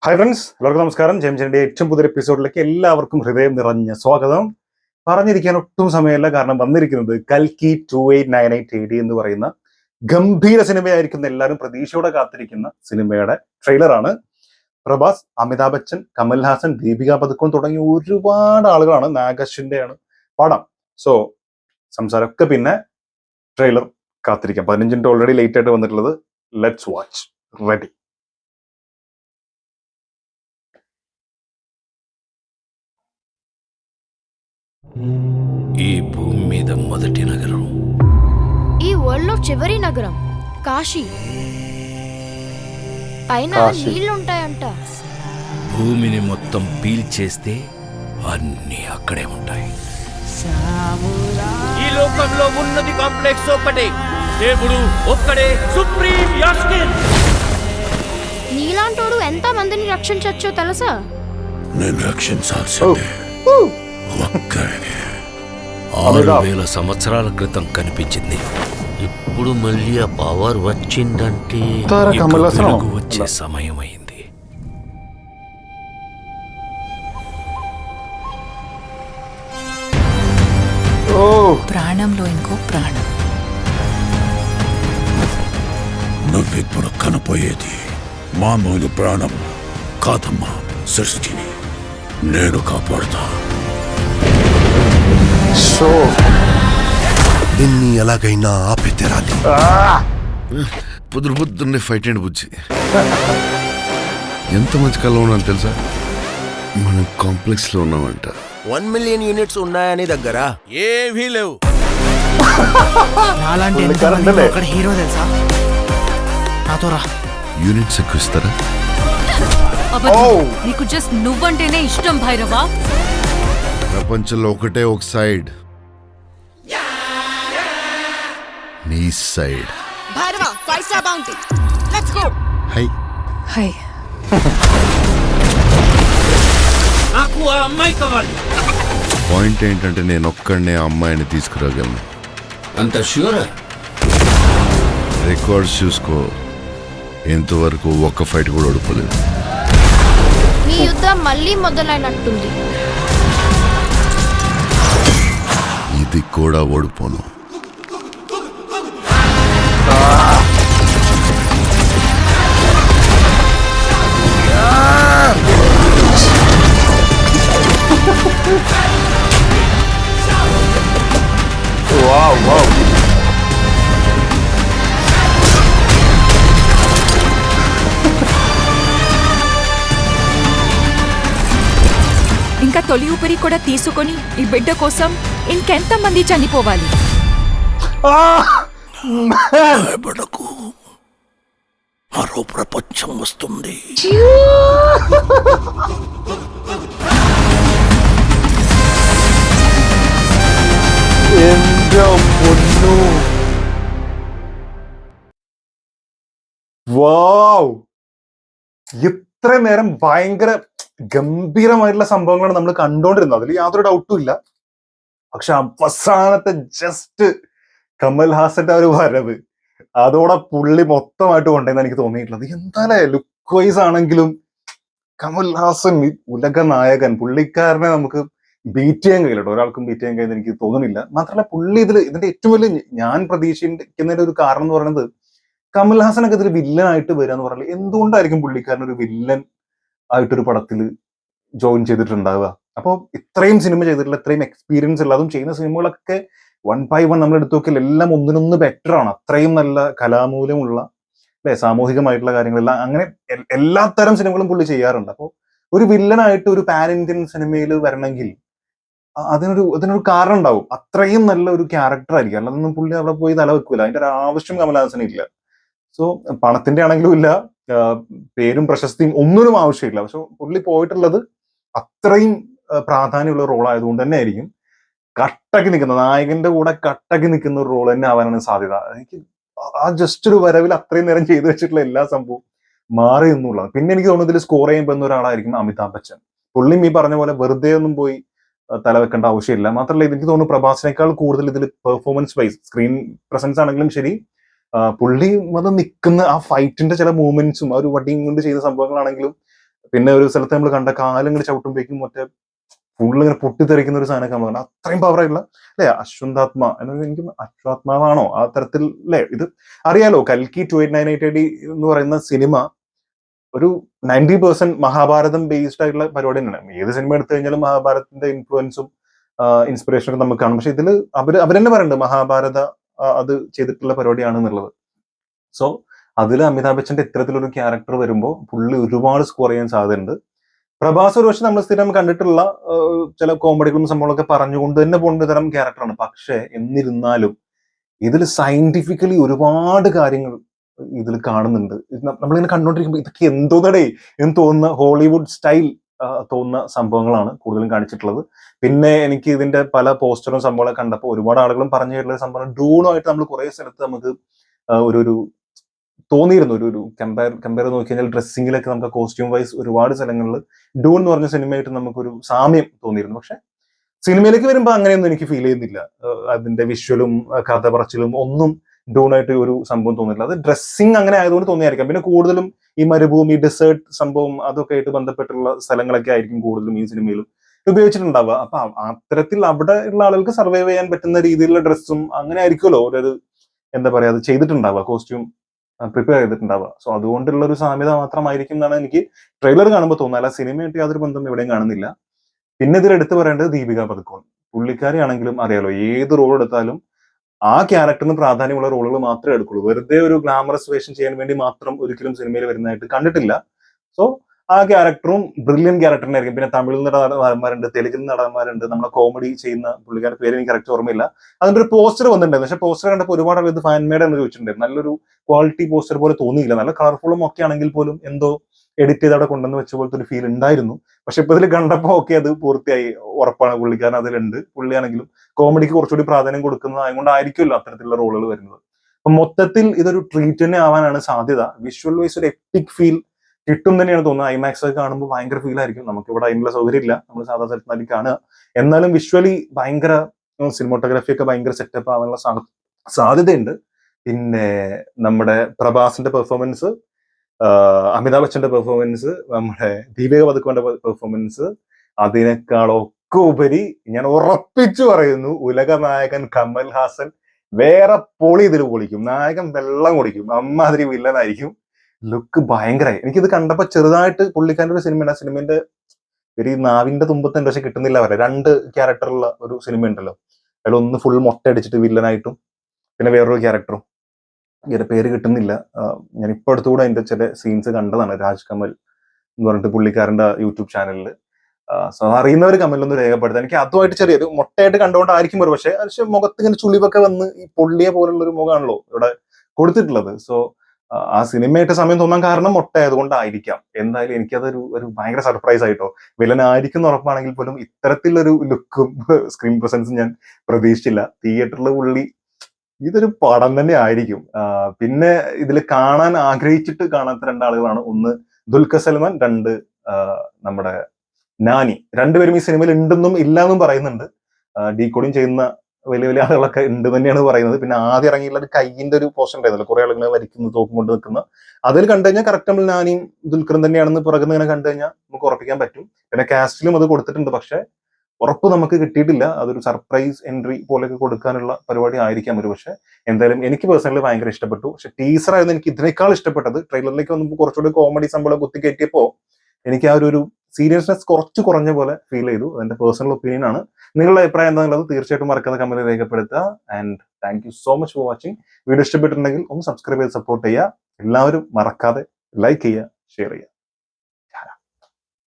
Hi friends, എല്ലാവർക്കും നമസ്കാരം. ജെയിംസിന്റെ ഏറ്റവും പുതിയ എപ്പിസോഡിലേക്ക് എല്ലാവർക്കും ഹൃദയം നിറഞ്ഞ സ്വാഗതം. പറഞ്ഞിരിക്കാൻ ഒട്ടും സമയമില്ല, കാരണം വന്നിരിക്കുന്നത് കൽക്കി 2898 AD എന്ന് പറയുന്ന ഗംഭീര സിനിമയായിരിക്കുന്ന എല്ലാവരും പ്രതീക്ഷയോടെ കാത്തിരിക്കുന്ന സിനിമയുടെ ട്രെയിലറാണ്. പ്രഭാസ്, അമിതാഭ് ബച്ചൻ, കമൽഹാസൻ, ദീപിക പദുക്കോൺ തുടങ്ങിയ ഒരുപാട് ആളുകളാണ്. നാഗശ്വിന്റെയാണ് പടം. സോ സംസാരമൊക്കെ പിന്നെ ട്രെയിലർ കാത്തിരിക്കാം. 15 മിനിറ്റ് ഓൾറെഡി ലേറ്റ് ആയിട്ട് വന്നിട്ടുള്ളത്. Let's watch. റെഡി. ఈ భూమి మీద మొదటి నగరం, ఈ వరల్డ్ లో చివరి నగరం కాశీ. పైన నీళ్లుంటాయంట. భూమిని మొత్తం పీల్చేస్తే అన్నీ అక్కడే ఉంటాయి. ఈ లోకంలో ఉన్నది కాంప్లెక్స్ ఒక్కటే, దేవుడు ఒక్కడే, సుప్రీం యాస్కిన్. నీలాంటోడు ఎంత మందిని రక్షించొచ్చో తెలుసా? నేను రక్షించాల్సిందే ఒక్కడే. 6000 సంవత్సరాల క్రితం కనిపించింది. ఇప్పుడు మళ్ళీ ఆ పవర్ వచ్చిందంటే వెలుగు వచ్చే సమయం అయింది. ప్రాణంలో ఇంకో ప్రాణం. నువ్విప్పుడు కనపోయేది మామూలు ప్రాణం కాదమ్మా, సృష్టిని నేను కాపాడుతా. దీన్ని ఎలాగైనా ఆపి తెరాలి. పొద్దున్నే ఫైట్ అండి బుజ్జి. ఎంత మంచి కళ ఉన్నాను తెలుసా? మనం కాంప్లెక్స్ లో ఉన్నామంట. 1 మిలియన్ యూనిట్స్ ఉన్నాయని దగ్గర ఏవీ లేవు. నాలాంటి అక్కడ హీరో తెలుసా? నాతో రా. యూనిట్స్ ఎక్కువ ఇస్తారా? నీకు జస్ట్ నువ్వంటేనే ఇష్టం భైరవా. ప్రపంచంలో ఒకటే ఒక సైడ్, నీ side. Bhairava 5 star bounty. Let's go. Hi hi. నాకు ఆ అమ్మాయి కావాలి. పాయింట్ ఏంటంటే నేను ఒక్కడనే ఆ అమ్మాయిని తీసుకురాగలను. అంత ష్యూరా? రికార్డ్స్ చూసుకో, ఎంతవరకు ఒక్క ఫైట్ కూడా ఓడిపోలేదు. మీ యుద్ధం మళ్ళీ మొదలైనట్టుంది. ఇది కూడా ఓడిపోను. ఇంకా తొలి ఊపిరి కూడా తీసుకొని ఈ బిడ్డ కోసం ఇంకెంత మంది చనిపోవాలి? భయపడకు, మరో ప్రపంచం వస్తుంది. വാവ്! ഇത്ര നേരം ഭയങ്കര ഗംഭീരമായിട്ടുള്ള സംഭവങ്ങളാണ് നമ്മൾ കണ്ടോണ്ടിരുന്നത്. അതിൽ യാതൊരു ഡൗട്ടും ഇല്ല. പക്ഷെ അവസാനത്തെ ജസ്റ്റ് കമൽഹാസന്റെ ആ ഒരു വരവ്, അതോടെ പുള്ളി മൊത്തമായിട്ട് കൊണ്ടുവന്ന് എനിക്ക് തോന്നിയിട്ടുള്ളത്. എന്തായാലേ ലുക്ക് വൈസ് ആണെങ്കിലും കമൽഹാസൻ ഉലക നായകൻ, പുള്ളിക്കാരനെ നമുക്ക് ബീറ്റ് ചെയ്യാൻ കഴിയില്ല കേട്ടോ. ഒരാൾക്കും ബീറ്റ് ചെയ്യാൻ കഴിയുന്ന എനിക്ക് തോന്നുന്നില്ല. മാത്രമല്ല പുള്ളി ഇതിന്റെ ഏറ്റവും വലിയ ഞാൻ പ്രതീക്ഷിക്കുന്നതിന്റെ ഒരു കാരണം എന്ന് പറയുന്നത്, കമൽഹാസനൊക്കെ ഇതിൽ വില്ലനായിട്ട് വരിക എന്ന് പറഞ്ഞാൽ എന്തുകൊണ്ടായിരിക്കും പുള്ളിക്കാരൻ ഒരു വില്ലൻ ആയിട്ടൊരു പടത്തിൽ ജോയിൻ ചെയ്തിട്ടുണ്ടാവുക? അപ്പോൾ ഇത്രയും സിനിമ ചെയ്തിട്ടുള്ള, ഇത്രയും എക്സ്പീരിയൻസ് ഉള്ള, അതും ചെയ്യുന്ന സിനിമകളൊക്കെ 1 by 1 നമ്മൾ എടുത്തു നോക്കിയാൽ എല്ലാം ഒന്നിനൊന്ന് ബെറ്റർ ആണ്. അത്രയും നല്ല കലാമൂല്യമുള്ള, അല്ലെ, സാമൂഹികമായിട്ടുള്ള കാര്യങ്ങളെല്ലാം അങ്ങനെ എല്ലാ തരം സിനിമകളും പുള്ളി ചെയ്യാറുണ്ട്. അപ്പോൾ ഒരു വില്ലനായിട്ട് ഒരു പാൻ ഇന്ത്യൻ സിനിമയിൽ വരണമെങ്കിൽ അതിനൊരു കാരണം ഉണ്ടാവും. അത്രയും നല്ല ഒരു ക്യാരക്ടർ ആയിരിക്കും. അല്ലാതൊന്നും പുള്ളി അവിടെ പോയി തല വെക്കൂല. അതിന്റെ ഒരു ആവശ്യം കമൽഹാസന് ഇല്ല. സോ പണത്തിന്റെ ആണെങ്കിലും ഇല്ല, പേരും പ്രശസ്തിയും ഒന്നിനും ആവശ്യമില്ല. പക്ഷെ പുള്ളി പോയിട്ടുള്ളത് അത്രയും പ്രാധാന്യമുള്ള റോൾ ആയതുകൊണ്ട് തന്നെ ആയിരിക്കും കട്ടക്ക് നിൽക്കുന്ന, നായകന്റെ കൂടെ കട്ടക്ക് നിൽക്കുന്ന ഒരു റോൾ തന്നെ ആവാനാണ് സാധ്യത. എനിക്ക് ആ ജസ്റ്റ് ഒരു വരവിൽ അത്രയും നേരം ചെയ്തു വെച്ചിട്ടുള്ള എല്ലാ സംഭവവും മാറി എന്നുള്ളതാണ്. പിന്നെ എനിക്ക് തോന്നുന്നു ഇതിൽ സ്കോർ ചെയ്യാൻ പറ്റുന്ന ഒരാളായിരിക്കും അമിതാഭ് ബച്ചൻ. പുള്ളിയും ഈ പറഞ്ഞ പോലെ വെറുതെ ഒന്നും പോയി തലവെക്കേണ്ട ആവശ്യമില്ല. മാത്രമല്ല എനിക്ക് തോന്നുന്നു പ്രഭാസിനേക്കാൾ കൂടുതൽ ഇതിൽ പെർഫോമൻസ് വൈസ്, സ്ക്രീൻ പ്രസൻസ് ആണെങ്കിലും ശരി, പുള്ളി വന്ന് നിൽക്കുന്ന ആ ഫൈറ്റിന്റെ ചില മൂവ്മെന്റ്സും ആ ഒരു വടിയും കൊണ്ട് ചെയ്ത സംഭവങ്ങളാണെങ്കിലും പിന്നെ ഒരു സ്ഥലത്ത് നമ്മൾ കണ്ട കാലം ഇങ്ങനെ ചവിട്ടുമ്പോഴേക്കും മറ്റേ ഫുള്ള് ഇങ്ങനെ പൊട്ടിത്തെറിക്കുന്ന ഒരു സാധനമൊക്കെ നമ്മൾ കണ്ടത് അത്രയും പവർ ആയിട്ടുള്ള അല്ലെ അശ്വന്താത്മ എന്നത് എനിക്ക് അശ്വാത്മാവാണോ ആ തരത്തിൽ അല്ലെ ഇത് അറിയാലോ. കൽക്കി 2898 AD എന്ന് പറയുന്ന സിനിമ ഒരു 90% മഹാഭാരതം ബേസ്ഡ് ആയിട്ടുള്ള പരിപാടി തന്നെയാണ്. ഏത് സിനിമ എടുത്തു കഴിഞ്ഞാലും മഹാഭാരതത്തിന്റെ ഇൻഫ്ലുവൻസും ഇൻസ്പിറേഷനൊക്കെ നമുക്ക് കാണും. പക്ഷെ ഇതിൽ അവരെന്നെ പറയുന്നുണ്ട് മഹാഭാരത അത് ചെയ്തിട്ടുള്ള പരിപാടിയാണെന്നുള്ളത്. സോ അതിൽ അമിതാഭ് ബച്ചന്റെ ഇത്തരത്തിലൊരു ക്യാരക്ടർ വരുമ്പോൾ പുള്ളി ഒരുപാട് സ്കോർ ചെയ്യാൻ സാധ്യതയുണ്ട്. പ്രഭാസ് ഒരു പക്ഷെ നമ്മൾ സ്ഥിരം കണ്ടിട്ടുള്ള ചില കോമഡികളും സംഭവങ്ങളൊക്കെ പറഞ്ഞുകൊണ്ട് തന്നെ പോകേണ്ട തരം ക്യാരക്ടറാണ്. പക്ഷെ എന്നിരുന്നാലും ഇതിൽ സയന്റിഫിക്കലി ഒരുപാട് കാര്യങ്ങൾ ഇതിൽ കാണുന്നുണ്ട്. നമ്മളിങ്ങനെ കണ്ടോണ്ടിരിക്കുമ്പോൾ ഇതൊക്കെ എന്തോന്നടേ എന്ന് തോന്നുന്ന ഹോളിവുഡ് സ്റ്റൈൽ തോന്നുന്ന സംഭവങ്ങളാണ് കൂടുതലും കാണിച്ചിട്ടുള്ളത്. പിന്നെ എനിക്ക് ഇതിന്റെ പല പോസ്റ്ററും സംഭവങ്ങളൊക്കെ കണ്ടപ്പോൾ ഒരുപാട് ആളുകളും പറഞ്ഞു കേട്ടുള്ള സംഭവം ഡൂണുമായിട്ട് നമ്മൾ കുറെ സ്ഥലത്ത് നമുക്ക് ഒരു തോന്നിയിരുന്നു. ഒരു കമ്പയർ നോക്കി കഴിഞ്ഞാൽ ഡ്രസ്സിങ്ങിലൊക്കെ നമുക്ക് കോസ്റ്റ്യൂം വൈസ് ഒരുപാട് സ്ഥലങ്ങളിൽ ഡൂൺ എന്ന് പറഞ്ഞ സിനിമയായിട്ട് നമുക്കൊരു സാമ്യം തോന്നിയിരുന്നു. പക്ഷെ സിനിമയിലേക്ക് വരുമ്പോൾ അങ്ങനെയൊന്നും എനിക്ക് ഫീൽ ചെയ്യുന്നില്ല. അതിന്റെ വിഷ്വലും കഥ പറച്ചിലും ഒന്നും ഡൂണായിട്ട് ഒരു സംഭവം തോന്നില്ല. അത് ഡ്രസ്സിങ് അങ്ങനെ ആയതുകൊണ്ട് തോന്നിയായിരിക്കാം. പിന്നെ കൂടുതലും ഈ മരുഭൂമി ഡെസേർട്ട് സംഭവം അതൊക്കെ ആയിട്ട് ബന്ധപ്പെട്ടുള്ള സ്ഥലങ്ങളൊക്കെ ആയിരിക്കും കൂടുതലും ഈ സിനിമയിൽ ഉപയോഗിച്ചിട്ടുണ്ടാവുക. അപ്പൊ അത്തരത്തിൽ അവിടെ ഉള്ള ആളുകൾക്ക് സർവൈവ് ചെയ്യാൻ പറ്റുന്ന രീതിയിലുള്ള ഡ്രസ്സും അങ്ങനെ ആയിരിക്കുമല്ലോ ഒരു എന്താ പറയാ അത് ചെയ്തിട്ടുണ്ടാവുക, കോസ്റ്റ്യൂം പ്രിപ്പയർ ചെയ്തിട്ടുണ്ടാവുക. സോ അതുകൊണ്ടുള്ള ഒരു സാമ്യത മാത്രമായിരിക്കും എന്നാണ് എനിക്ക് ട്രെയിലർ കാണുമ്പോൾ തോന്നുന്നത്. അല്ല സിനിമയായിട്ട് യാതൊരു ബന്ധം എവിടെയും കാണുന്നില്ല. പിന്നെ ഇതിൽ എടുത്തു പറയേണ്ടത് ദീപിക പദുക്കോൺ. പുള്ളിക്കാരി ആണെങ്കിലും അറിയാലോ ഏത് റോൾ എടുത്താലും ആ ക്യാരക്ടറിന് പ്രാധാന്യമുള്ള റോളുകൾ മാത്രമേ എടുക്കുള്ളൂ. വെറുതെ ഒരു ഗ്ലാമറസ് വേഷം ചെയ്യാൻ വേണ്ടി മാത്രം ഒരിക്കലും സിനിമയിൽ വരുന്നതായിട്ട് കണ്ടിട്ടില്ല. സോ ആ ക്യാരക്ടറും ബ്രില്യൻ ക്യാരക്ടറിനായിരിക്കും. പിന്നെ തമിഴിൽ നടന്മാരുണ്ട്, തെലുങ്കിൽ നടന്മാരുണ്ട്, നമ്മുടെ കോമഡി ചെയ്യുന്ന പുള്ളിക്കാരുടെ പേര് എനിക്ക് കറക്റ്റ് ഓർമ്മയില്ല. അതിന്റെ ഒരു പോസ്റ്റർ വന്നിട്ടുണ്ടായിരുന്നു. പക്ഷെ പോസ്റ്റർ കണ്ടപ്പോൾ ഒരുപാട് ആളുകൾ ഇത് ഫാൻമേഡ് എന്ന് ചോദിച്ചിട്ടുണ്ടായിരുന്നു. നല്ലൊരു ക്വാളിറ്റി പോസ്റ്റർ പോലെ തോന്നിയില്ല. നല്ല കളർഫുള്ളും ഒക്കെ ആണെങ്കിൽ പോലും എന്തോ എഡിറ്റ് ചെയ്ത് അവിടെ കൊണ്ടുവന്ന് വെച്ച പോലത്തെ ഒരു ഫീൽ ഉണ്ടായിരുന്നു. പക്ഷെ ഇപ്പൊ ഇതിൽ കണ്ടപ്പോൾ ഓക്കെ അത് പൂർത്തിയായി ഉറപ്പാണ് പുള്ളിക്കാരൻ അതിലുണ്ട്. പുള്ളിയാണെങ്കിലും കോമഡിക്ക് കുറച്ചുകൂടി പ്രാധാന്യം കൊടുക്കുന്നത് അതുകൊണ്ടായിരിക്കുമല്ലോ അത്തരത്തിലുള്ള റോളുകൾ വരുന്നത്. അപ്പൊ മൊത്തത്തിൽ ഇതൊരു ട്രീറ്റ് തന്നെ ആവാനാണ് സാധ്യത. വിഷ്വൽ വൈസ് ഒരു എപ്പിക് ഫീൽ കിട്ടും തന്നെയാണ് തോന്നുന്നത്. ഐമാക്സ് ഒക്കെ കാണുമ്പോൾ ഭയങ്കര ഫീൽ ആയിരിക്കും. നമുക്ക് ഇവിടെ അതിനുള്ള സൗകര്യം ഇല്ല, നമ്മൾ സാധാ സ്ഥലത്ത് കാണുക. എന്നാലും വിഷ്വലി ഭയങ്കര സിനിമോട്ടോഗ്രാഫി ഒക്കെ ഭയങ്കര സെറ്റപ്പ് ആവാനുള്ള സാധ്യതയുണ്ട്. പിന്നെ നമ്മുടെ പ്രഭാസിന്റെ പെർഫോമൻസ്, അമിതാഭ് ബച്ചന്റെ പെർഫോമൻസ്, നമ്മുടെ ദീപിക പദുക്കോന്റെ പെർഫോമൻസ്, അതിനേക്കാളൊക്കെ ഉപരി ഞാൻ ഉറപ്പിച്ചു പറയുന്നു ഉലക നായകൻ കമൽ ഹാസൻ വേറെ പൊളി ഇതിൽ പൊളിക്കും. നായകൻ വെള്ളം കുടിക്കും. അമ്മാതിരി വില്ലനായിരിക്കും. ലുക്ക് ഭയങ്കരമായി. എനിക്കിത് കണ്ടപ്പോ ചെറുതായിട്ട് പുള്ളിക്കാരുടെ ഒരു സിനിമ, സിനിമന്റെ ഒരു നാവിന്റെ തുമ്പത്തുണ്ട് പക്ഷെ കിട്ടുന്നില്ല വരെ. 2 ക്യാരക്ടറുള്ള ഒരു സിനിമ ഉണ്ടല്ലോ, അതിലൊന്ന് ഫുൾ മൊട്ട അടിച്ചിട്ട് വില്ലനായിട്ടും പിന്നെ വേറൊരു ക്യാരക്ടറും ഇതിന്റെ പേര് കിട്ടുന്നില്ല. ഞാൻ ഇപ്പൊ അടുത്തുകൂടെ അതിന്റെ ചില സീൻസ് കണ്ടതാണ്. രാജ് കമൽ എന്ന് പറഞ്ഞിട്ട് പുള്ളിക്കാരന്റെ യൂട്യൂബ് ചാനലിൽ. സോ അറിയുന്നവർ കമലിലൊന്ന് രേഖപ്പെടുത്താം. എനിക്ക് അതുമായിട്ട് ചെറിയൊരു മൊട്ടയായിട്ട് കണ്ടുകൊണ്ടായിരിക്കും ഒരു പക്ഷെ മുഖത്ത് ഇങ്ങനെ ചുളിവൊക്കെ വന്ന് ഈ പൊള്ളിയ പോലുള്ള ഒരു മുഖമാണല്ലോ ഇവിടെ കൊടുത്തിട്ടുള്ളത്. സോ ആ സിനിമയായിട്ട് സമയം തോന്നാൻ കാരണം മൊട്ട ആയതുകൊണ്ടായിരിക്കാം. എന്തായാലും എനിക്കതൊരു ഭയങ്കര സർപ്രൈസ് ആയിട്ടോ. വില്ലനായിരിക്കും ഉറപ്പാണെങ്കിൽ പോലും ഇത്തരത്തിലൊരു ലുക്കും സ്ക്രീൻ പ്രസൻസും ഞാൻ പ്രതീക്ഷിച്ചില്ല. തിയേറ്ററിൽ പുള്ളി ഇതൊരു പടം തന്നെ ആയിരിക്കും. പിന്നെ ഇതിൽ കാണാൻ ആഗ്രഹിച്ചിട്ട് കാണാത്ത 2 ആളുകളാണ്. ഒന്ന് ദുൽഖർ സൽമാൻ, 2 നമ്മുടെ നാനി. 2 പേരും ഈ സിനിമയിൽ ഉണ്ടെന്നും ഇല്ലാന്നും പറയുന്നുണ്ട്. ഡീകോഡിങ് ചെയ്യുന്ന വലിയ വലിയ ആളുകളൊക്കെ ഉണ്ട് തന്നെയാണ് പറയുന്നത്. പിന്നെ ആദ്യം ഇറങ്ങിയുള്ള ഒരു കയ്യിന്റെ ഒരു പോസ്റ്റർ ഉണ്ടായിരുന്നല്ലോ, കുറെ ആളുകൾ വരിക്കുന്നു തോക്കും കൊണ്ട് നിൽക്കുന്ന. അതിൽ കണ്ടു കഴിഞ്ഞാൽ കറക്റ്റ് നമ്മൾ നാനിയും ദുൽഖറും തന്നെയാണെന്ന് പുറകുന്ന ഇങ്ങനെ കണ്ടു കഴിഞ്ഞാൽ നമുക്ക് ഉറപ്പിക്കാൻ പറ്റും. പിന്നെ കാസ്റ്റിലും അത് കൊടുത്തിട്ടുണ്ട്. പക്ഷെ ഉറപ്പ് നമുക്ക് കിട്ടിയിട്ടില്ല. അതൊരു സർപ്രൈസ് എൻട്രി പോലെയൊക്കെ കൊടുക്കാനുള്ള പരിപാടി ആയിരിക്കാം ഒരു പക്ഷെ. എന്തായാലും എനിക്ക് പേഴ്സണലി ഭയങ്കര ഇഷ്ടപ്പെട്ടു. പക്ഷെ ടീസർ ആയിരുന്നു എനിക്ക് ഇതിനേക്കാൾ ഇഷ്ടപ്പെട്ടത്. ട്രെയിലറിലേക്ക് വന്നപ്പോൾ കുറച്ചുകൂടി കോമഡി സംഭവം കുത്തി കയറ്റിയപ്പോ എനിക്ക് ആ ഒരു സീരിയസ്നെസ് കുറച്ച് കുറഞ്ഞ പോലെ ഫീൽ ചെയ്തു. അതെന്റെ പേഴ്സണൽ ഒപ്പീനിയൻ ആണ്. നിങ്ങളുടെ അഭിപ്രായം എന്താണെന്നുള്ളത് തീർച്ചയായിട്ടും മറക്കാതെ കമന്റിൽ രേഖപ്പെടുത്തുക. And thank you so much for watching. Video ഇഷ്ടപ്പെട്ടിട്ടുണ്ടെങ്കിൽ ഒന്ന് സബ്സ്ക്രൈബ് ചെയ്ത് സപ്പോർട്ട് ചെയ്യുക. എല്ലാവരും മറക്കാതെ ലൈക്ക് ചെയ്യുക, ഷെയർ ചെയ്യുക.